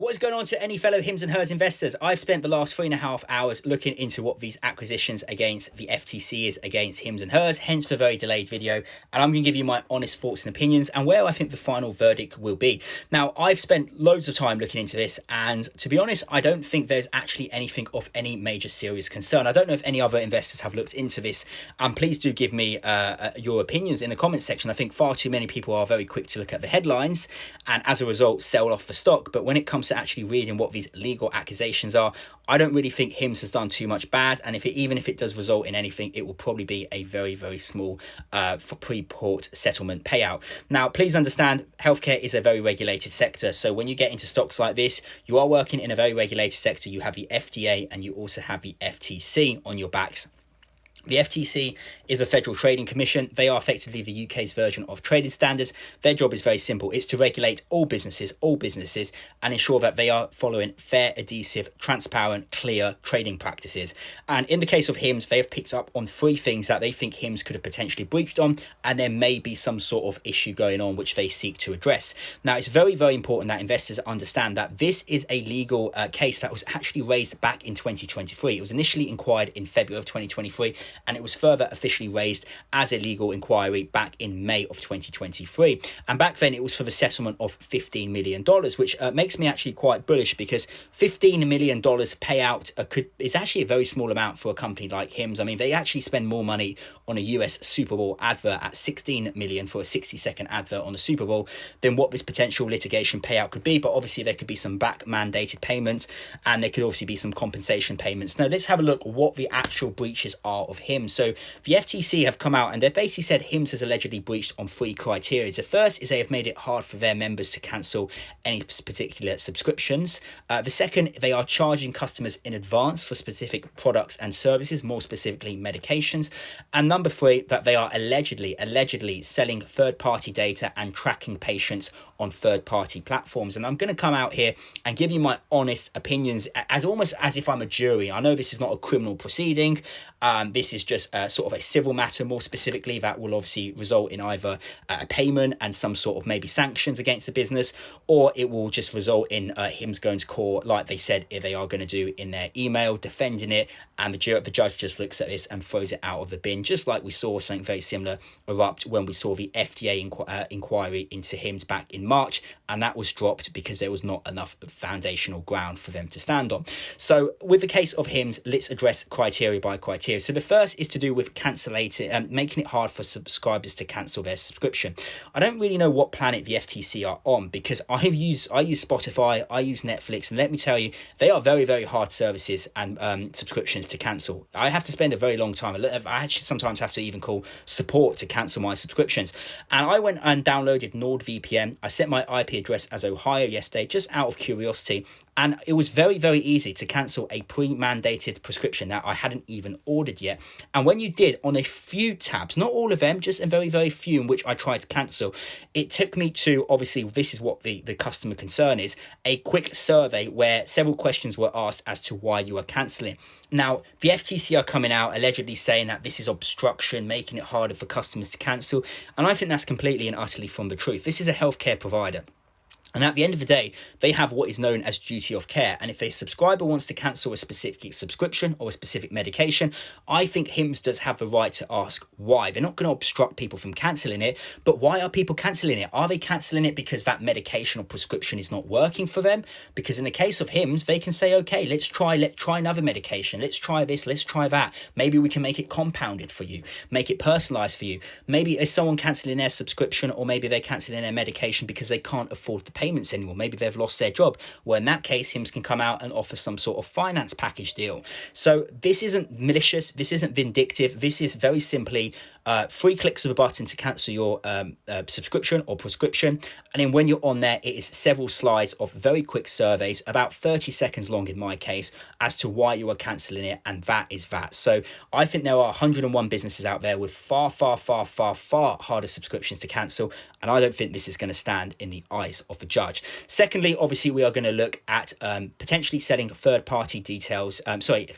What is going on to any fellow hims and hers investors? I've spent the last 3.5 hours looking into what these acquisitions against the FTC is against hims and hers, hence the very delayed video. And I'm going to give you my honest thoughts and opinions and where I think the final verdict will be. Now, I've spent loads of time looking into this, and to be honest, I don't think there's actually anything of any major serious concern. I don't know if any other investors have looked into this, and please do give me your opinions in the comments section. I think far too many people are very quick to look at the headlines and as a result sell off the stock. But when it comes to actually reading what these legal accusations are, I don't really think HIMS has done too much bad, and even if it does result in anything, it will probably be a very, very small pre-port settlement payout. Now, please understand, healthcare is a very regulated sector, so when you get into stocks like this, you are working in a very regulated sector. You have the FDA and you also have the FTC on your backs. The FTC is the Federal Trading Commission. They are effectively the UK's version of trading standards. Their job is very simple. It's to regulate all businesses, and ensure that they are following fair, adhesive, transparent, clear trading practices. And in the case of HIMS, they have picked up on 3 things that they think HIMS could have potentially breached on, and there may be some sort of issue going on which they seek to address. Now, it's very, very important that investors understand that this is a legal case that was actually raised back in 2023. It was initially inquired in February of 2023, and it was further officially raised as a legal inquiry back in May of 2023. And back then it was for the settlement of $15 million, which makes me actually quite bullish, because $15 million payout is actually a very small amount for a company like HIMS. I mean, they actually spend more money on a US Super Bowl advert at $16 million for a 60-second advert on the Super Bowl than what this potential litigation payout could be. But obviously there could be some back mandated payments, and there could obviously be some compensation payments. Now, let's have a look what the actual breaches are of HIMS. So the FTC have come out and they've basically said HIMS has allegedly breached on 3 criteria. The first is they have made it hard for their members to cancel any particular subscriptions. The second, they are charging customers in advance for specific products and services, more specifically medications. And number 3, that they are allegedly selling third-party data and tracking patients on third-party platforms. And I'm going to come out here and give you my honest opinions as almost as if I'm a jury. I know this is not a criminal proceeding. This is just sort of a civil matter, more specifically, that will obviously result in either a payment and some sort of maybe sanctions against the business, or it will just result in HIMS going to court, like they said they are going to do in their email, defending it, and the judge just looks at this and throws it out of the bin, just like we saw something very similar erupt when we saw the FDA inquiry into HIMS back in March, and that was dropped because there was not enough foundational ground for them to stand on. So with the case of HIMS, let's address criteria by criteria. So the first is to do with making it hard for subscribers to cancel their subscription. I don't really know what planet the FTC are on, because I use Spotify, I use Netflix, and let me tell you, they are very, very hard services and subscriptions to cancel. I have to spend a very long time. I actually sometimes have to even call support to cancel my subscriptions. And I went and downloaded NordVPN. I set my IP address as Ohio yesterday, just out of curiosity. And it was very, very easy to cancel a pre-mandated prescription that I hadn't even ordered yet. And when you did, on a few tabs, not all of them, just a very, very few in which I tried to cancel, it took me to, obviously, this is what the customer concern is, a quick survey where several questions were asked as to why you are cancelling. Now, the FTC are coming out allegedly saying that this is obstruction, making it harder for customers to cancel. And I think that's completely and utterly from the truth. This is a healthcare provider. And at the end of the day, they have what is known as duty of care. And if a subscriber wants to cancel a specific subscription or a specific medication, I think HIMS does have the right to ask why. They're not going to obstruct people from cancelling it, but why are people cancelling it? Are they cancelling it because that medication or prescription is not working for them? Because in the case of HIMS, they can say, okay, let's try another medication. Let's try this, let's try that. Maybe we can make it compounded for you, make it personalised for you. Maybe is someone cancelling their subscription, or maybe they're cancelling their medication because they can't afford the payments anymore. Maybe they've lost their job. Well, in that case, HIMS can come out and offer some sort of finance package deal. So this isn't malicious. This isn't vindictive. This is very simply 3 clicks of a button to cancel your subscription or prescription. And then when you're on there, it is several slides of very quick surveys, about 30 seconds long in my case, as to why you are cancelling it. And that is that. So I think there are 101 businesses out there with far harder subscriptions to cancel. And I don't think this is going to stand in the eyes of the judge. Secondly, obviously, we are going to look at potentially selling third-party details,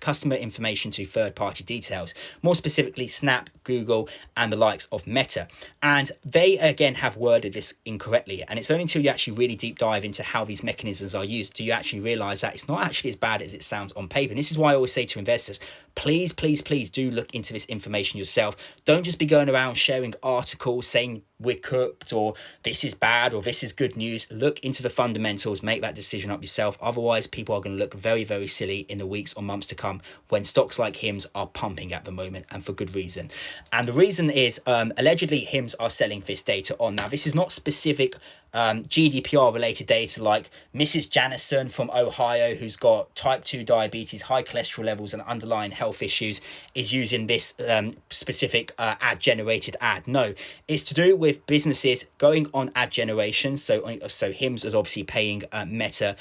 customer information to third-party details, more specifically Snap, Google, and the likes of Meta. And they, again, have worded this incorrectly. And it's only until you actually really deep dive into how these mechanisms are used do you actually realize that it's not actually as bad as it sounds on paper. And this is why I always say to investors, please, please, please do look into this information yourself. Don't just be going around sharing articles saying we're cooked or this is bad or this is good news. Look into the fundamentals, make that decision up yourself. Otherwise, people are going to look very, very silly in the weeks or months to come when stocks like HIMS are pumping at the moment, and for good reason. And the reason is allegedly HIMS are selling this data on. Now, this is not specific GDPR related data like Mrs. Janison from Ohio, who's got type 2 diabetes, high cholesterol levels and underlying health issues, is using this specific ad generated ad. No, it's to do with businesses going on ad generation. So HIMS is obviously paying Meta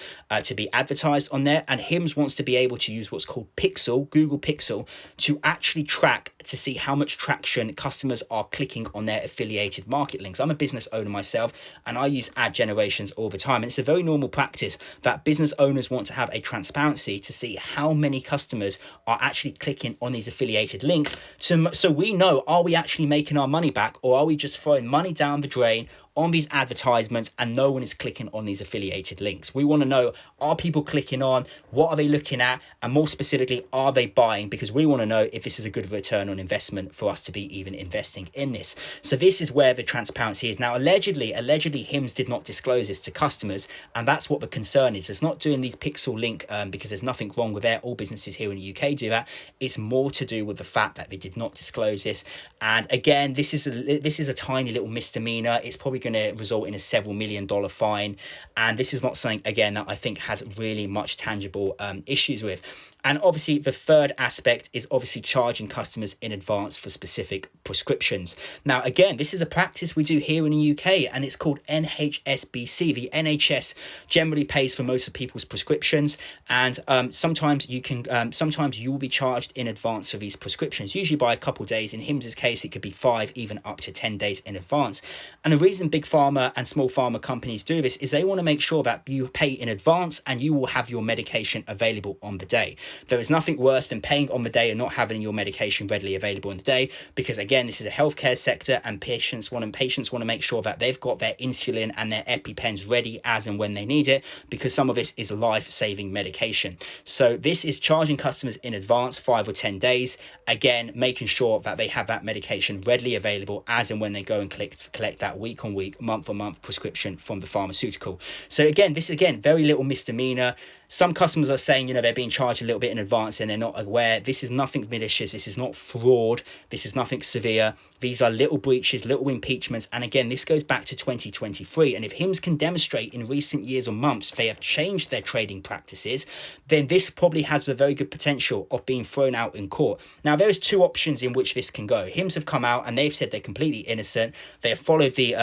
to be advertised on there, and HIMS wants to be able to use what's called Pixel, Google Pixel, to actually track to see how much traction customers are clicking on their affiliated market links. I'm a business owner myself, and I use ad generations all the time, and it's a very normal practice that business owners want to have a transparency to see how many customers are actually clicking on these affiliated links so we know, are we actually making our money back, or are we just throwing money down the drain on these advertisements and no one is clicking on these affiliated links? We want to know, are people clicking on, what are they looking at, and more specifically, are they buying? Because we want to know if this is a good return on investment for us to be even investing in this. So this is where the transparency is. Now, allegedly HIMS did not disclose this to customers, and that's what the concern is. It's not doing these pixel link because there's nothing wrong with that. All businesses here in the UK do that. It's more to do with the fact that they did not disclose this. And again, this is a tiny little misdemeanor. It's probably going to result in a several $1 million fine, and this is not something, again, that I think has really much tangible issues with. And obviously the third aspect is obviously charging customers in advance for specific prescriptions. Now, again, this is a practice we do here in the UK, and it's called NHSBC. The NHS generally pays for most of people's prescriptions, and sometimes you will be charged in advance for these prescriptions, usually by a couple of days. In HIMS's case, it could be 5, even up to 10 days in advance. And the reason big pharma and small pharma companies do this is they want to make sure that you pay in advance and you will have your medication available on the day. There is nothing worse than paying on the day and not having your medication readily available on the day, because again, this is a healthcare sector, and patients want to make sure that they've got their insulin and their EpiPens ready as and when they need it, because some of this is life-saving medication. So this is charging customers in advance, 5 or 10 days, again, making sure that they have that medication readily available as and when they go and collect that week-on-week, month-on-month prescription from the pharmaceutical. So again, this is very little misdemeanor. Some customers are saying, they're being charged a little bit in advance and they're not aware. This is nothing malicious. This is not fraud. This is nothing severe. These are little breaches, little impeachments. And again, this goes back to 2023. And if HIMS can demonstrate in recent years or months they have changed their trading practices, then this probably has a very good potential of being thrown out in court. Now, there's 2 options in which this can go. HIMS have come out and they've said they're completely innocent. They have followed the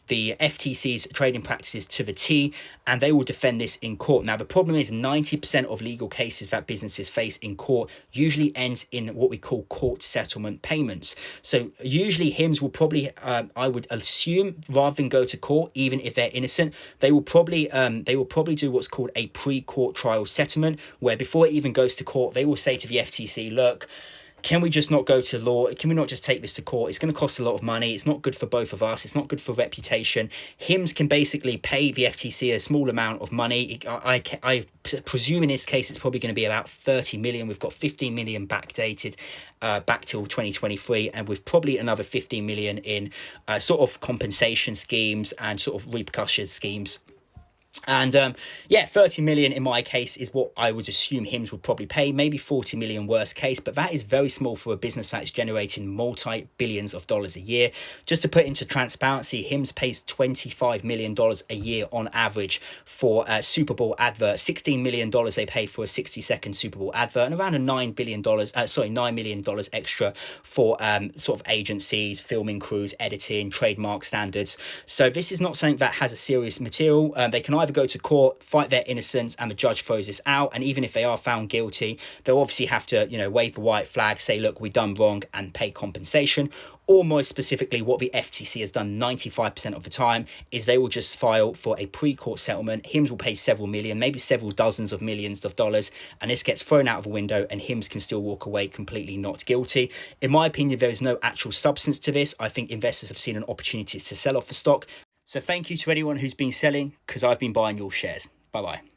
FTC's trading practices to the T, and they will defend this in court. Now, the problem is 90% of legal cases that businesses face in court usually ends in what we call court settlement payments. So usually HIMS will probably, I would assume, rather than go to court, even if they're innocent, they will probably do what's called a pre-court trial settlement, where before it even goes to court, they will say to the FTC, look, can we just not go to law? Can we not just take this to court? It's going to cost a lot of money. It's not good for both of us. It's not good for reputation. HIMS can basically pay the FTC a small amount of money. I presume in this case, it's probably going to be about 30 million. We've got 15 million backdated back till 2023, and with probably another 15 million in sort of compensation schemes and sort of repercussion schemes. And 30 million in my case is what I would assume HIMS would probably pay, maybe 40 million worst case, but that is very small for a business that's generating multi-billions of dollars a year. Just to put into transparency, HIMS pays $25 million a year on average for a Super Bowl advert. $16 million they pay for a 60-second Super Bowl advert, and around a $9 million extra for sort of agencies, filming crews, editing, trademark standards. So this is not something that has a serious material. They can either go to court, fight their innocence, and the judge throws this out. And even if they are found guilty, they'll obviously have to, wave the white flag, say, look, we've done wrong, and pay compensation. or more specifically, what the FTC has done 95% of the time is they will just file for a pre-court settlement. Hims will pay several million, maybe several dozens of millions of dollars, and this gets thrown out of a window and Hims can still walk away completely not guilty. In my opinion, there is no actual substance to this. I think investors have seen an opportunity to sell off the stock. So thank you to anyone who's been selling, because I've been buying your shares. Bye-bye.